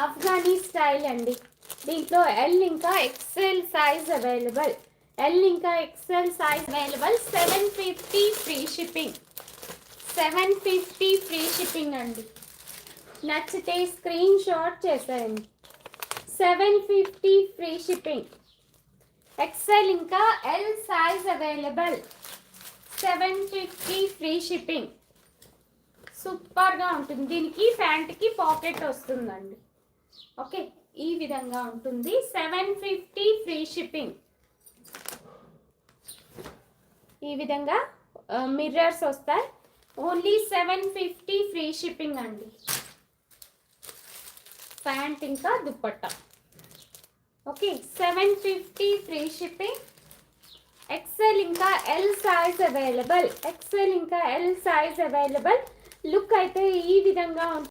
Afghani style అండి. దీంట్లో L ఇంకా ఎక్సెల్ సైజ్ అవైలబుల్. ఎల్ ఇంకా XL size available. 750 free shipping. 750 free shipping అండి. నచ్చితే స్క్రీన్ షాట్ చేసేయండి. 750 ఫ్రీ షిప్పింగ్. ఎక్సెల్ ఇంకా L size available. 750 free shipping. సూపర్గా ఉంటుంది. దీనికి ప్యాంట్కి పాకెట్ వస్తుందండి. ఓకే, ఈ విధంగా ఉంటుంది. 750 ఫ్రీ షిప్పింగ్. ఈ విధంగా మిర్రర్స్ వస్తాయి. ఓన్లీ 750 ఫ్రీ షిప్పింగ్ అండి. ప్యాంట్ ఇంకా dupatta. Okay, 750 free shipping. XL ఇంకా ఎల్ సైజ్ అవైలబుల్. ఎక్సెల్ ఇంకా ఎల్ సైజ్ అవైలబుల్. లుక్ అయితే ఈ విధంగా ఉంటుంది.